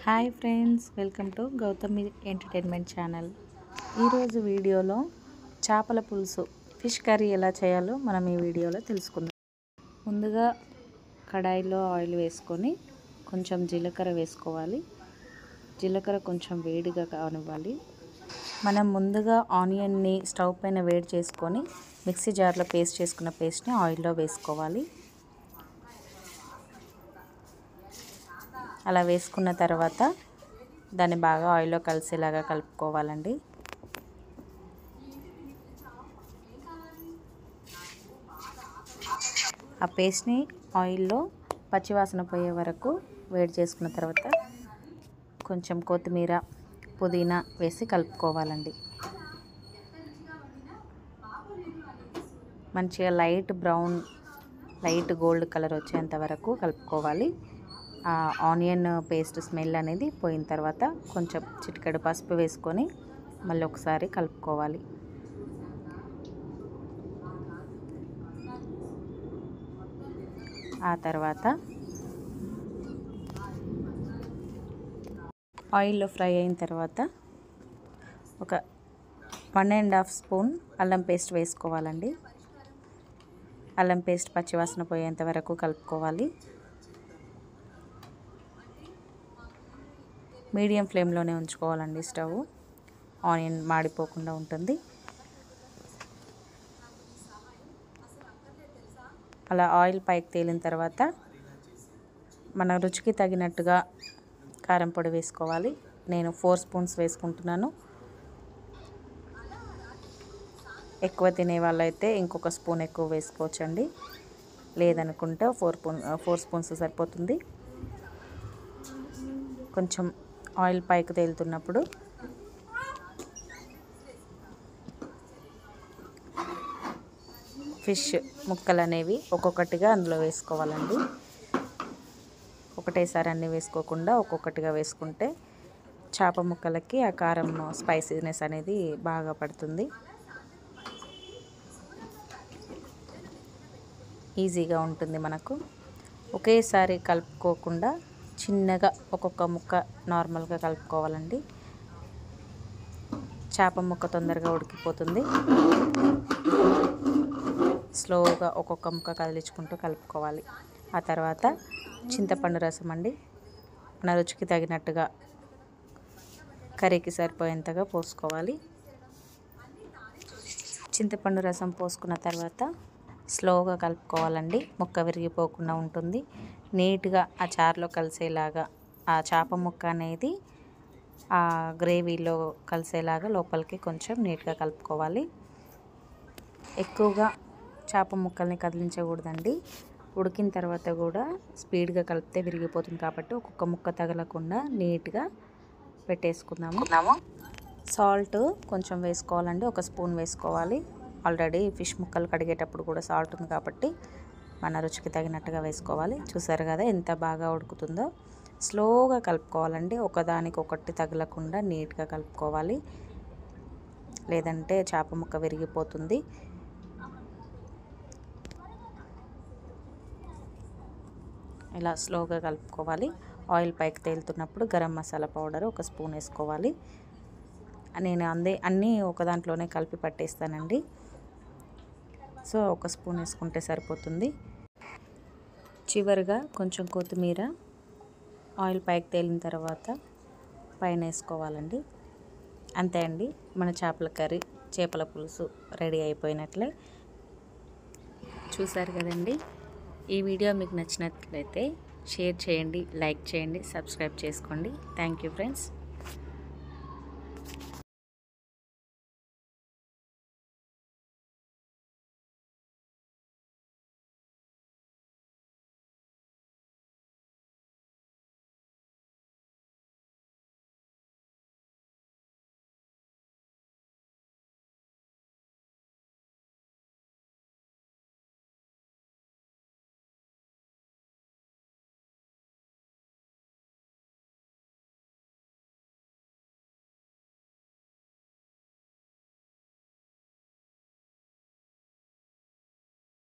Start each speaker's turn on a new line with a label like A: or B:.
A: Hi friends, welcome to Gautami entertainment channel. ఈరోజు వీడియోలో చేపల పులుసు ఫిష్ కర్రీ ఎలా చేయాలో మనం ఈ వీడియోలో తెలుసుకుందాం. ముందుగా కడాయిలో ఆయిల్ వేసుకొని కొంచెం జీలకర్ర వేసుకోవాలి. జీలకర్ర కొంచెం వేడిగా కానివ్వాలి. మనం ముందుగా ఆనియన్ని స్టవ్ పైన వేడి చేసుకొని మిక్సీ జార్లో పేస్ట్ చేసుకున్న పేస్ట్ని ఆయిల్లో వేసుకోవాలి. అలా వేసుకున్న తర్వాత దాన్ని బాగా ఆయిల్లో కలిసేలాగా కలుపుకోవాలండి. ఆ పేస్ట్ని ఆయిల్లో పచ్చివాసన పోయే వరకు వేడి చేసుకున్న తర్వాత కొంచెం కొత్తిమీర, పుదీనా వేసి కలుపుకోవాలండి. మంచిగా లైట్ గోల్డ్ కలర్ వచ్చేంత వరకు కలుపుకోవాలి. ఆ ఆనియన్ పేస్ట్ స్మెల్ అనేది పోయిన తర్వాత కొంచెం చిటికెడు పసుపు వేసుకొని మళ్ళీ ఒకసారి కలుపుకోవాలి. ఆ తర్వాత ఆయిల్లో ఫ్రై అయిన తర్వాత ఒక 1.5 స్పూన్ అల్లం పేస్ట్ వేసుకోవాలండి. అల్లం పేస్ట్ పచ్చివాసన పోయేంత వరకు కలుపుకోవాలి. మీడియం ఫ్లేమ్లోనే ఉంచుకోవాలండి స్టవ్. ఆనియన్ మాడిపోకుండా ఉంటుంది. అలా ఆయిల్ పైకి తేలిన తర్వాత మన రుచికి తగినట్టుగా కారం పొడి వేసుకోవాలి. నేను 4 స్పూన్స్ వేసుకుంటున్నాను. ఎక్కువ తినే వాళ్ళైతే ఇంకొక స్పూన్ ఎక్కువ వేసుకోవచ్చండి. లేదనుకుంటే 4 స్పూన్స్ సరిపోతుంది. కొంచెం ఆయిల్ పైకి తేలుతున్నప్పుడు ఫిష్ ముక్కలు అనేవి ఒక్కొక్కటిగా అందులో వేసుకోవాలండి. ఒకటేసారి అన్నీ వేసుకోకుండా ఒక్కొక్కటిగా వేసుకుంటే చేప ముక్కలకి ఆ కారం స్పైసీనెస్ అనేది బాగా పడుతుంది. ఈజీగా ఉంటుంది మనకు. ఒకేసారి కలుపుకోకుండా చిన్నగా ఒక్కొక్క ముక్క నార్మల్గా కలుపుకోవాలండి. చేప ముక్క తొందరగా ఉడికిపోతుంది. స్లోగా ఒక్కొక్క ముక్క కదిలించుకుంటూ కలుపుకోవాలి. ఆ తర్వాత చింతపండు రసం అండి, మన రుచికి తగినట్టుగా కర్రీకి సరిపోయేంతగా పోసుకోవాలి. చింతపండు రసం పోసుకున్న తర్వాత స్లోగా కలుపుకోవాలండి. ముక్క విరిగిపోకుండా ఉంటుంది. నీట్గా ఆ చారులో కలిసేలాగా ఆ చేప ముక్క అనేది ఆ గ్రేవీలో కలిసేలాగా లోపలికి కొంచెం నీట్గా కలుపుకోవాలి. ఎక్కువగా చేప ముక్కల్ని కదిలించకూడదండి. ఉడికిన తర్వాత కూడా స్పీడ్గా కలిపితే విరిగిపోతుంది కాబట్టి ఒక్కొక్క ముక్క తగలకుండా నీట్గా పెట్టేసుకుందాము. సాల్ట్ కొంచెం వేసుకోవాలండి. 1 స్పూన్ వేసుకోవాలి. ఆల్రెడీ ఫిష్ ముక్కలు కడిగేటప్పుడు కూడా సాల్ట్ ఉంది కాబట్టి మన రుచికి తగినట్టుగా వేసుకోవాలి. చూసారు కదా ఎంత బాగా ఉడుకుతుందో. స్లోగా కలుపుకోవాలండి. ఒకదానికొకటి తగలకుండా నీట్గా కలుపుకోవాలి, లేదంటే చేప ముక్క విరిగిపోతుంది. ఇలా స్లోగా కలుపుకోవాలి. ఆయిల్ పైకి తేలుతున్నప్పుడు గరం మసాలా పౌడర్ 1 స్పూన్ వేసుకోవాలి. నేను అన్నీ ఒక దాంట్లోనే కలిపి పట్టేస్తానండి. సో 1 స్పూన్ వేసుకుంటే సరిపోతుంది. చివరిగా కొంచెం కొత్తిమీర ఆయిల్ పైకి తేలిన తర్వాత పైన వేసుకోవాలండి. అంతే అండి, మన చేపల పులుసు రెడీ అయిపోయినట్లే. చూసారు కదండి. ఈ వీడియో మీకు నచ్చినట్లయితే షేర్ చేయండి, లైక్ చేయండి, సబ్స్క్రైబ్ చేసుకోండి. Thank you friends.